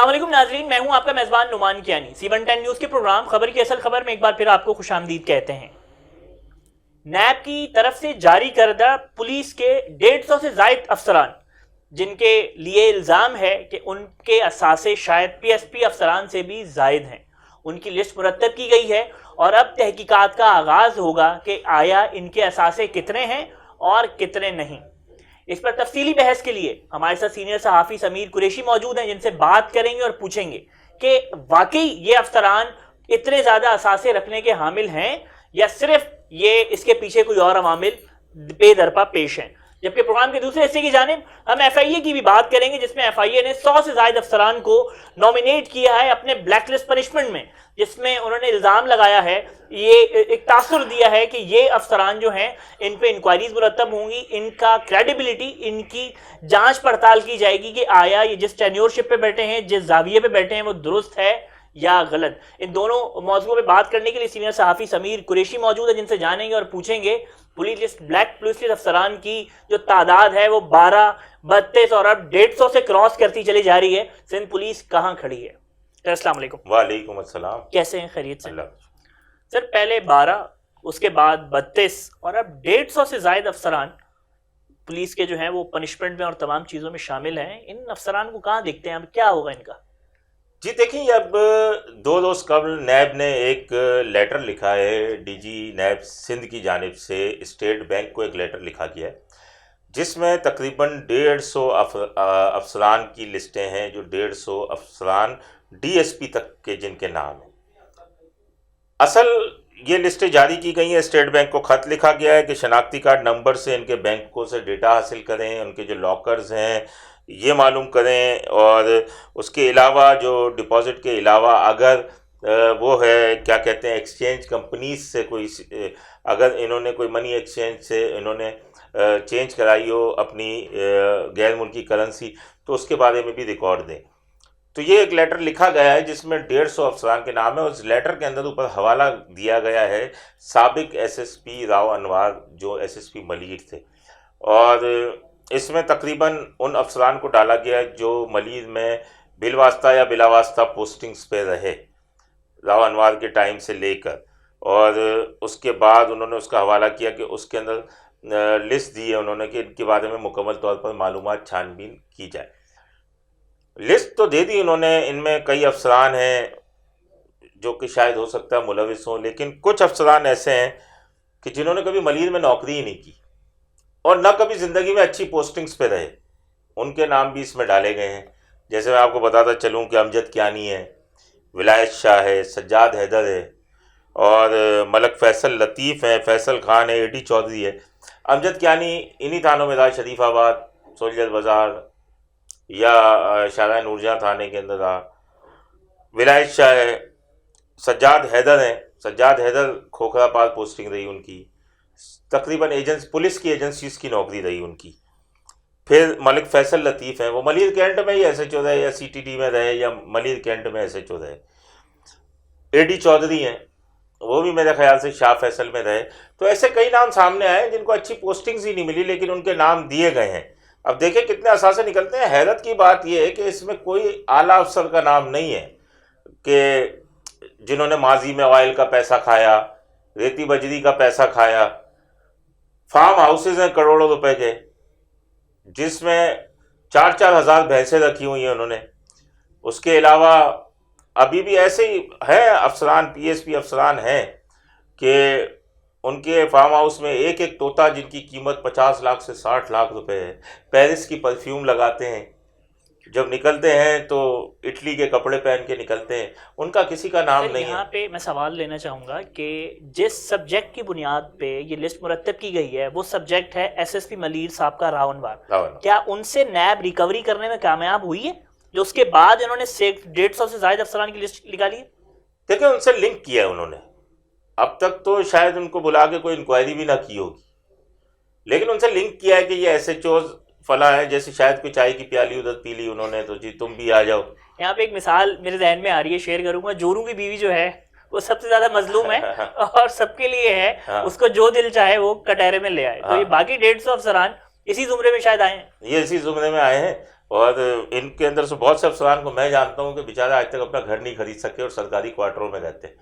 अस्सलाम वालेकुम नाजरीन, मैं हूं आपका मेजबान नुमान कियानी। C110 न्यूज के प्रोग्राम खबर की असल खबर में एक बार फिर आपको खुशामदीद कहते हैं। नैब की तरफ से जारी करदा पुलिस के 150 से जायद अफसरान जिनके लिए इल्जाम है कि उनके असासे शायद PSP अफसरान से भी जायद हैं, उनकी लिस्ट मुरतब की गई है और अब तहकीकात का आगाज होगा कि आया इनके असासे कितने हैं और कितने नहीं। इस पर तफसीली बहस के लिए हमारे साथ सीनियर सहाफ़ी समीर कुरैशी मौजूद हैं, जिनसे बात करेंगे और पूछेंगे कि वाकई ये अफसरान इतने ज़्यादा असासे रखने के हामिल हैं या सिर्फ ये इसके पीछे कोई और अवामिल बेदरपा पेश हैं। जबकि प्रोग्राम के दूसरे हिस्से की जानिब हम FIA की भी बात करेंगे, जिसमें FIA ने 100 से ज़ायद अफसरान को नॉमिनेट किया है अपने ब्लैकलिस्ट पनिशमेंट में, जिसमें उन्होंने इल्ज़ाम लगाया है, ये एक तासुर दिया है कि ये अफसरान जो हैं इन पे इंक्वायरीज मुरतब होंगी, इनका क्रेडिबिलिटी, इनकी जांच पड़ताल की जाएगी कि आया ये जिस टेन्योरशिप पे बैठे हैं, जिस जाविये पे बैठे हैं, वो दुरुस्त है या गलत। इन दोनों मौजूदों पे बात करने के लिए सीनियर सहाफ़ी समीर कुरैशी मौजूद है, जिनसे जानेंगे और पूछेंगे police list black police list अफसरान की जो तादाद है वो 12, 32 और अब 150 से क्रॉस करती चली जा रही है। सिंध पुलिस कहाँ खड़ी है? अस्सलाम वालेकुम। वालेकुम अस्सलाम। कैसे हैं? खैरियत से? सर, पहले 12, उसके बाद 32 और अब 150 से जायद अफसरान पुलिस के जो हैं वो पनिशमेंट में और तमाम चीज़ों में शामिल हैं। इन अफसरान को कहाँ देखते हैं? अब क्या होगा इनका? जी देखिए, अब 2 रोज कबल नैब ने एक लेटर लिखा है, DG नैब सिंध की जानिब से स्टेट बैंक को एक लेटर लिखा गया है, जिसमें तकरीबन 150 अफसरान की लिस्टें हैं, जो 150 अफसरान DSP तक के जिनके नाम हैं। असल ये लिस्टें जारी की गई हैं, स्टेट बैंक को ख़त लिखा गया है कि शनाख्ती कार्ड नंबर से इनके बैंकों से डेटा हासिल करें, उनके जो लॉकर्स हैं ये मालूम करें, और उसके अलावा जो डिपॉजिट के अलावा अगर वो है क्या कहते हैं एक्सचेंज कंपनीज से कोई, अगर इन्होंने कोई मनी एक्सचेंज से इन्होंने चेंज कराई हो अपनी गैर मुल्की करेंसी, तो उसके बारे में भी रिकॉर्ड दें। तो ये एक लेटर लिखा गया है जिसमें 150 अफसरान के नाम है। उस लेटर के अंदर ऊपर हवाला दिया गया है साबिक SSP राव अनवार, जो SSP मलीर थे, और इसमें तकरीबन उन अफसरान को डाला गया है जो मलीर में बिलवास्ता या बिलावास्ता पोस्टिंग्स पे रहे राव अनवार के टाइम से लेकर, और उसके बाद उन्होंने उसका हवाला किया कि उसके अंदर लिस्ट दी है उन्होंने कि इनके बारे में मुकम्मल तौर पर मालूमात छानबीन की जाए। लिस्ट तो दे दी उन्होंने, इनमें कई अफसरान हैं जो कि शायद हो सकता है मुलविस हों, लेकिन कुछ अफसरान ऐसे हैं कि जिन्होंने कभी मलीर में नौकरी ही नहीं की और ना कभी ज़िंदगी में अच्छी पोस्टिंग्स पे रहे, उनके नाम भी इसमें डाले गए हैं। जैसे मैं आपको बताता चलूँ कि अमजद कियानी है, विलायत शाह है, सज्जाद हैदर है, और मलक फैसल लतीफ़ है, फैसल खान है, AD चौधरी है। अमजद कियानी इन्हीं थानों में रहा, शरीफाबाद, सोल्जर बाज़ार या शाहजहाँ नूरजहाँ थाने के अंदर रहा। विलायत शाह है, सज्जाद हैदर हैं, सज्जाद हैदर खोखरापाल पोस्टिंग रही उनकी, तकरीबन पुलिस की एजेंसीज की नौकरी रही उनकी। फिर मलिक फैसल लतीफ़ हैं, वो मलिर कैंट में ही SHO रहे या CTD में रहे या मलिर कैंट में SHO रहे। AD चौधरी हैं, वो भी मेरे ख्याल से शाह फैसल में रहे। तो ऐसे कई नाम सामने आए जिनको अच्छी पोस्टिंग्स ही नहीं मिली, लेकिन उनके नाम दिए गए हैं। अब देखिए कितने असासे निकलते हैं। हैरत की बात यह है कि इसमें कोई आला अफसर का नाम नहीं है कि जिन्होंने माजी में ऑयल का पैसा खाया, रेती बजरी का पैसा खाया। फार्म हाउसेज हैं करोड़ों रुपए के, जिसमें 4-4 हज़ार भैंसें रखी हुई हैं उन्होंने। उसके अलावा अभी भी ऐसे ही है अफसरान, PSP अफसरान हैं कि उनके फार्म हाउस में एक एक तोता जिनकी कीमत 50 लाख से 60 लाख रुपए है। पेरिस की परफ्यूम लगाते हैं, जब निकलते हैं तो इटली के कपड़े पहन के निकलते हैं, उनका किसी का नाम नहीं है। यहाँ पे मैं सवाल लेना चाहूँगा कि जिस सब्जेक्ट की बुनियाद पे ये लिस्ट मुरतब की गई है वो सब्जेक्ट है SSP मलीर साहब का राव अनवार। क्या उनसे नैब रिकवरी करने में कामयाब हुई है, जो उसके बाद इन्होंने 150 से ज़ायद अफसरान की लिस्ट निकाली है? देखिए, उनसे लिंक किया है उन्होंने। अब तक तो शायद उनको बुला के कोई इंक्वायरी भी ना की होगी, लेकिन उनसे लिंक किया है कि ये SHOs फला है। जैसे शायद कोई चाय की प्याली उधर पी ली उन्होंने, तो जी तुम भी आ जाओ। यहाँ पे एक मिसाल मेरे जहन में आ रही है, शेयर करूंगा। जोरू की बीवी जो है वो सबसे ज्यादा मजलूम है और सबके लिए है, हाँ। उसको जो दिल चाहे वो कटहरे में ले आए। तो ये बाकी 150 अफसरान इसी जुमरे में शायद आए हैं। ये इसी जुमरे में आए हैं, और इनके अंदर से बहुत से अफसरान को मैं जानता हूँ कि बेचारा आज तक अपना घर नहीं खरीद सके और सरकारी क्वार्टरों में रहते हैं।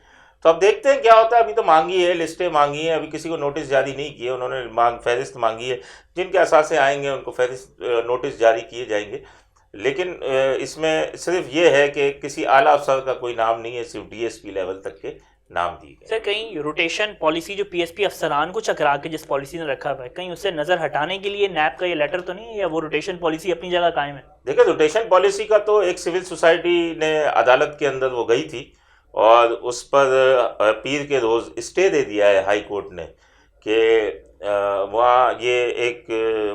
तो अब देखते हैं क्या होता है। अभी तो मांगी है, लिस्टें मांगी हैं, अभी किसी को नोटिस जारी नहीं किए उन्होंने, फहरिस्त मांगी है। जिनके असासे आएंगे उनको फहरिस्त नोटिस जारी किए जाएंगे। लेकिन इसमें सिर्फ ये है कि किसी आला अफसर का कोई नाम नहीं है, सिर्फ डीएसपी लेवल तक के नाम दिए गए। सर कहीं रोटेशन पॉलिसी जो पीएसपी अफसरान को चकरा के जिस पॉलिसी ने रखा हुआ है, कहीं उससे नजर हटाने के लिए नैब का ये लेटर तो नहीं है, या वो रोटेशन पॉलिसी अपनी जगह कायम है? देखिए, रोटेशन पॉलिसी का तो एक सिविल सोसाइटी ने अदालत के अंदर वो गई थी और उस पर पीर के रोज़ स्टे दे दिया है हाई कोर्ट ने कि वहाँ ये एक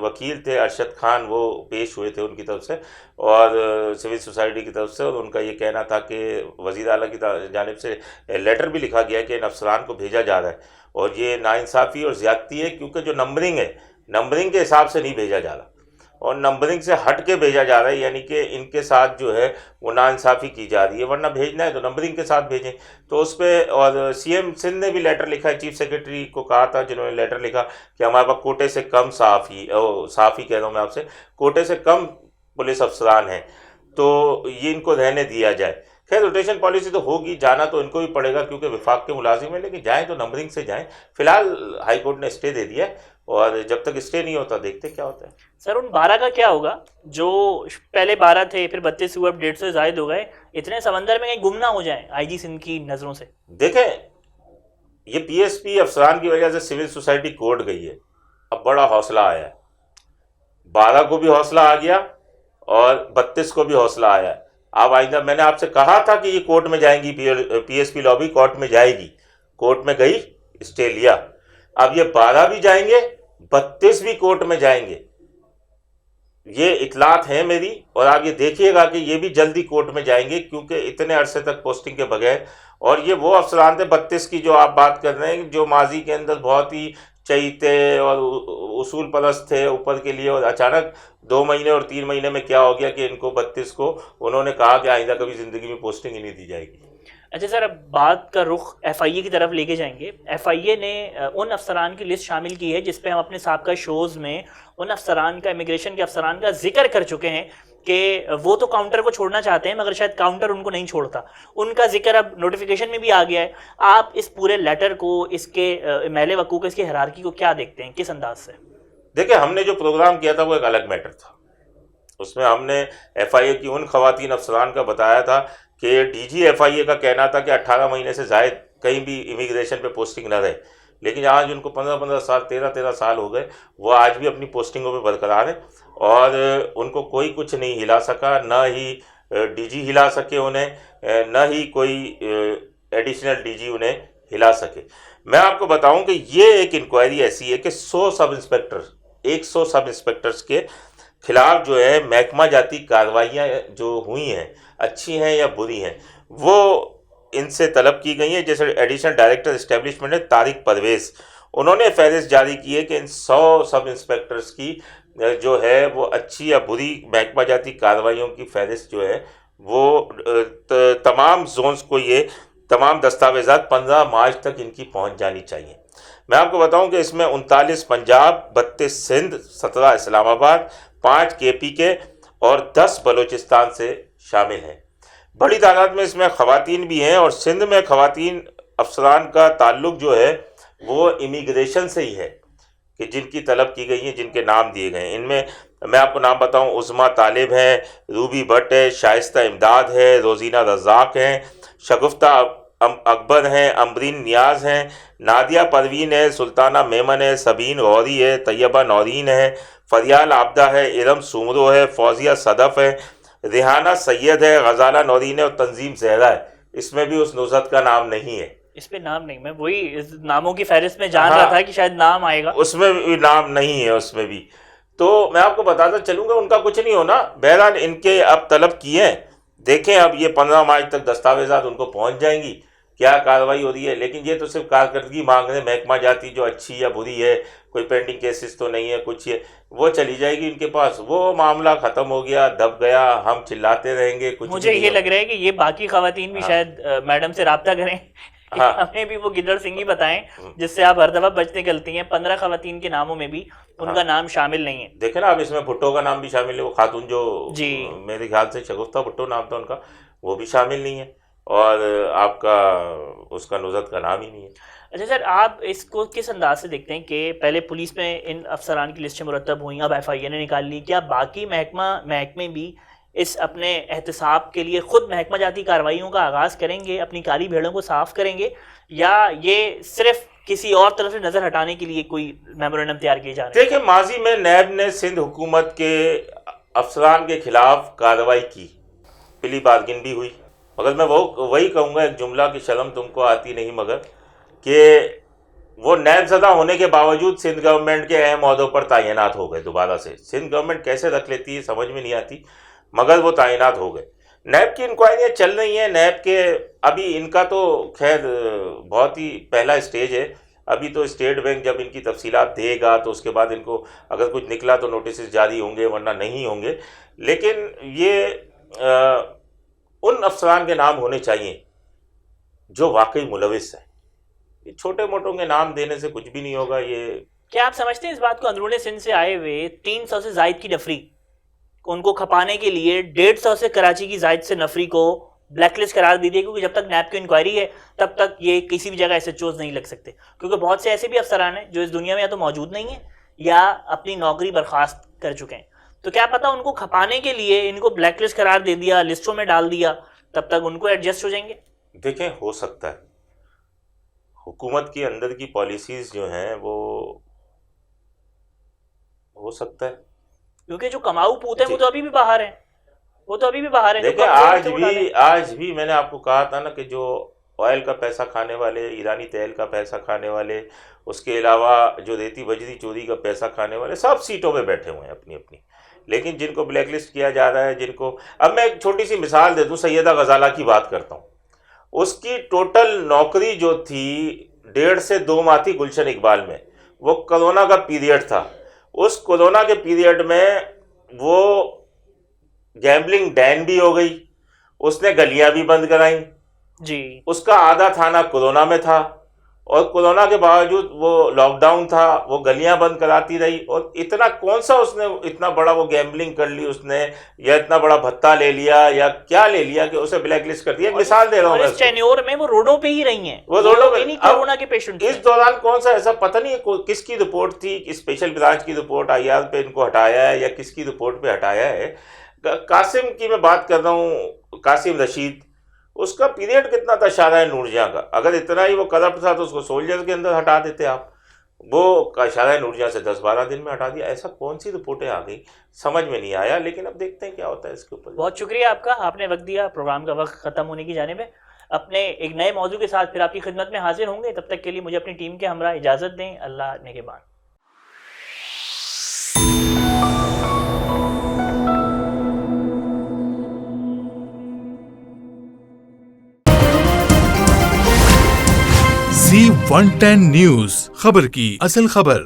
वकील थे अरशद खान, वो पेश हुए थे उनकी तरफ से और सिविल सोसाइटी की तरफ से, और उनका ये कहना था कि वज़ीर आला की जानिब से लेटर भी लिखा गया है कि इन अफसरान को भेजा जा रहा है और ये नाइंसाफ़ी और ज़्यादती है, क्योंकि जो नंबरिंग है, नंबरिंग के हिसाब से नहीं भेजा जा रहा और नंबरिंग से हट के भेजा जा रहा है, यानी कि इनके साथ जो है वो नाइंसाफ़ी की जा रही है। वरना भेजना है तो नंबरिंग के साथ भेजें। तो उस पर और सीएम सिंध ने भी लेटर लिखा है, चीफ सेक्रेटरी को कहा था जिन्होंने लेटर लिखा कि हमारे पास कोटे से कम सहाफ़ी कह रहा हूँ मैं आपसे, कोटे से कम पुलिस अफसरान हैं, तो ये इनको रहने दिया जाए। खैर, रोटेशन पॉलिसी तो होगी, जाना तो इनको भी पड़ेगा क्योंकि विफाक के मुलाजिम है, लेकिन जाएँ तो नंबरिंग से जाएँ। फिलहाल हाई कोर्ट ने स्टे दे दिया है और जब तक स्टे नहीं होता देखते क्या होता है। सर उन 12 का क्या होगा जो पहले 12 थे, फिर 32 हुए, अब 150 से ज़ायद हो गए? इतने समंदर में कहीं गुम ना हो जाए आईजी सिंध की नज़रों से। देखें, ये पीएसपी अफसरान की वजह से सिविल सोसाइटी कोर्ट गई है, अब बड़ा हौसला आया है। 12 को भी हौसला आ गया और 32 को भी हौसला आया है। अब आइंदा, मैंने आपसे कहा था कि ये कोर्ट में जाएंगी, पीएसपी लॉबी कोर्ट में जाएगी, कोर्ट में गई, स्टे लिया। अब ये 12 भी जाएंगे, 32 भी कोर्ट में जाएंगे, ये इतलात है मेरी। और आप ये देखिएगा कि ये भी जल्दी कोर्ट में जाएंगे क्योंकि इतने अरसे तक पोस्टिंग के बगैर, और ये वो अफसरान थे 32 की जो आप बात कर रहे हैं, जो माजी के अंदर बहुत ही चहीते और उसूल परस्त थे ऊपर के लिए, और अचानक 2 महीने और 3 महीने में क्या हो गया कि इनको 32 को उन्होंने कहा कि आइंदा कभी ज़िंदगी में पोस्टिंग ही नहीं दी जाएगी। अच्छा सर, अब बात का रुख एफआईए की तरफ लेके जाएंगे। एफआईए ने उन अफसरान की लिस्ट शामिल की है जिस पे हम अपने साबका शोज़ में उन अफसरान का, इमिग्रेशन के अफसरान का जिक्र कर चुके हैं कि वो तो काउंटर को छोड़ना चाहते हैं मगर शायद काउंटर उनको नहीं छोड़ता। उनका जिक्र अब नोटिफिकेशन में भी आ गया है। आप इस पूरे लेटर को, इसके मैले वकूक़, इसकी हायरार्की को क्या देखते हैं, किस अंदाज से? देखिए, हमने जो प्रोग्राम किया था वो एक अलग मैटर था। उसमें हमने एफआईए की उन खवातीन अफसरान का बताया था कि डीजी एफआईए का कहना था कि 18 महीने से ज़ायद कहीं भी इमिग्रेशन पे पोस्टिंग न रहे, लेकिन आज उनको 15-15 साल, 13-13 साल हो गए, वो आज भी अपनी पोस्टिंगों पे बरकरार है और उनको कोई कुछ नहीं हिला सका, न ही डीजी हिला सके उन्हें, न ही कोई एडिशनल डीजी उन्हें हिला सके। मैं आपको बताऊं कि ये एक इंक्वायरी ऐसी है कि 100 सब इंस्पेक्टर्स के खिलाफ जो है महकमा जाती कार्रवाइयाँ जो हुई हैं, अच्छी हैं या बुरी हैं, वो इनसे तलब की गई हैं। जैसे एडिशनल डायरेक्टर एस्टेब्लिशमेंट है तारिक परवेज़, उन्होंने फहरिस्त जारी की है कि इन 100 सब इंस्पेक्टर्स की जो है वो अच्छी या बुरी महकमा जाती कार्रवाइयों की फहरिस्त जो है वो तमाम जोन्स को, ये तमाम दस्तावेज़ात 15 मार्च तक इनकी पहुंच जानी चाहिए। मैं आपको बताऊं कि इसमें 39 पंजाब, 32 सिंध, 17 इस्लामाबाद, 5 केपी के और 10 बलूचिस्तान से शामिल हैं। बड़ी तादाद में इसमें ख़वातीन भी हैं और सिंध में ख़वातीन अफसरान का ताल्लुक़ जो है वो इमिग्रेशन से ही है कि जिनकी तलब की गई है, जिनके नाम दिए गए हैं। इनमें मैं आपको नाम बताऊं, उज़मा तालिब हैं, रूबी भट्ट है, शाइस्ता इमदाद है, रोज़ीना रज़ाक हैं, शगुफ्ता अकबर हैं, अमरीन नियाज हैं, नादिया परवीन है, सुल्ताना मेमन है, सबीन गौरी है, तैयबा नौरीन है, फरियाल आबदा है, इरम सुमरो है, फौजिया सदफ़ है, रिहाना सैयद है, गजाला नौरीन है और तंजीम ज़हरा है। इसमें भी उस नुज़रत का नाम नहीं है। इस पे नाम नहीं, मैं वही इस नामों की फहरिस्त में जान रहा था कि शायद नाम आएगा, उसमें भी नाम नहीं है उसमें भी। तो मैं आपको बताता चलूँगा, उनका कुछ नहीं होना। बहरहाल इनके अब तलब किए हैं, देखें अब ये 15 मार्च तक दस्तावेज़ात उनको पहुंच जाएंगी, क्या कार्रवाई हो रही है। लेकिन ये तो सिर्फ कारकर्दगी मांग रहे हैं, महकमा जाती जो अच्छी या बुरी है, कोई पेंडिंग केसेस तो नहीं है, कुछ है, वो चली जाएगी इनके पास, वो मामला ख़त्म हो गया, दब गया, हम चिल्लाते रहेंगे कुछ। मुझे ये लग रहा है कि ये बाकी ख़वातीन भी शायद मैडम से रब्ता करें हाँ। हमें भी वो गिदड़ सिंह ही बताएं जिससे आप हर दफा बचने गलती हैं। 15 खवातीन के नामों में भी उनका नाम शामिल नहीं है। देखे ना, अब इसमें भुट्टो का नाम भी शामिल है, वो खातून जो जी। मेरे ख्याल से शगुफ्ता भुट्टो नाम था उनका, वो भी शामिल नहीं है, और आपका उसका नुजरत का नाम ही नहीं है। अच्छा सर, आप इसको किस अंदाज से देखते हैं कि पहले पुलिस में इन अफसरान की लिस्टें मुरतब हुई, अब FIA ने निकाल ली, क्या बाकी महकमे भी इस अपने एहतसाब के लिए खुद महकमा जाती कार्रवाइयों का आगाज़ करेंगे, अपनी काली भेड़ों को साफ करेंगे, या ये सिर्फ किसी और तरफ से नज़र हटाने के लिए कोई मेमोरेंडम तैयार किए जा रहे हैं? देखिए, माजी में नैब ने सिंध हुकूमत के अफसरान के खिलाफ कार्रवाई की, पिली बारगिन भी हुई, मगर मैं वही कहूँगा एक जुमला की शर्म तुमको आती नहीं मगर, कि वो नैब ज़दा होने के बावजूद सिंध गवर्नमेंट के अहम ओहदों पर तैनात हो गए दोबारा से। सिंध गवर्नमेंट कैसे रख लेती है समझ में नहीं आती, मगर वो तैनात हो गए। नैब की इंक्वायरियाँ चल रही हैं, नैब के अभी इनका तो खैर बहुत ही पहला स्टेज है, अभी तो स्टेट बैंक जब इनकी तफसीलात देगा तो उसके बाद इनको अगर कुछ निकला तो नोटिस जारी होंगे, वरना नहीं होंगे। लेकिन ये उन अफसरान के नाम होने चाहिए जो वाकई मुलविस हैं। छोटे मोटों के नाम देने से कुछ भी नहीं होगा। ये क्या आप समझते हैं इस बात को, अंदरूनी सिंध से आए हुए 300 से जायद की नफरी, उनको खपाने के लिए 150 से कराची की जायद से नफरी को ब्लैकलिस्ट करार दी थी, क्योंकि जब तक नैब की इंक्वायरी है तब तक ये किसी भी जगह SHOs नहीं लग सकते, क्योंकि बहुत से ऐसे भी अफसरान हैं जो इस दुनिया में या तो मौजूद नहीं है या अपनी नौकरी बर्खास्त कर चुके हैं। तो क्या पता उनको खपाने के लिए इनको ब्लैकलिस्ट करार दे दिया, लिस्टों में डाल दिया, तब तक उनको एडजस्ट हो जाएंगे। देखें, हो सकता है हुकूमत के अंदर की पॉलिसीज जो हैं वो हो सकता है, क्योंकि जो कमाऊ पूत है वो तो अभी भी बाहर है, वो तो अभी भी बाहर है। देखिए, आज भी मैंने आपको कहा था ना कि जो ऑयल का पैसा खाने वाले, ईरानी तेल का पैसा खाने वाले, उसके अलावा जो रेती बजरी चोरी का पैसा खाने वाले, सब सीटों पे बैठे हुए हैं अपनी अपनी। लेकिन जिनको ब्लैकलिस्ट किया जा रहा है, जिनको, अब मैं एक छोटी सी मिसाल दे दूँ, सैयदा गजाला की बात करता हूँ। उसकी टोटल नौकरी जो थी 1.5 से 2 माह थी गुलशन इकबाल में, वो कोरोना का पीरियड था। उस कोरोना के पीरियड में वो गैम्बलिंग बैन भी हो गई, उसने गलियां भी बंद कराई जी। उसका आधा थाना कोरोना में था, और कोरोना के बावजूद वो लॉकडाउन था, वो गलियां बंद कराती रही। और इतना कौन सा उसने इतना बड़ा वो गैम्बलिंग कर ली उसने, या इतना बड़ा भत्ता ले लिया, या क्या ले लिया कि उसे ब्लैकलिस्ट कर दिया। मिसाल दे रहा हूँ, इस टेन्योर में वो रोडों पे ही रही हैं, वो रोडों पे नहीं, कोरोना के पेशेंट। इस दौरान कौन सा ऐसा पता नहीं है किसकी रिपोर्ट थी, स्पेशल ब्रांच की रिपोर्ट, IR पे इनको हटाया है या किसकी रिपोर्ट पे हटाया है। कासिम की मैं बात कर रहा हूँ, कासिम रशीद, उसका पीरियड कितना था शाहराह नूरजहां का। अगर इतना ही वो करप्ट था तो उसको सोल्जर्स के अंदर हटा देते आप, वो शाहराह नूरजहां से 10-12 दिन में हटा दिया। ऐसा कौन सी रिपोर्टें आ गई, समझ में नहीं आया। लेकिन अब देखते हैं क्या होता है इसके ऊपर। बहुत शुक्रिया आपका, आपने वक्त दिया। प्रोग्राम का वक्त खत्म होने की जानिब है। अपने एक नए मौजू के साथ फिर आपकी खिदमत में हाजिर होंगे, तब तक के लिए मुझे अपनी टीम के हमरा इजाज़त दें। अल्लाह निगहबान। Z110 न्यूज़, खबर की असल खबर।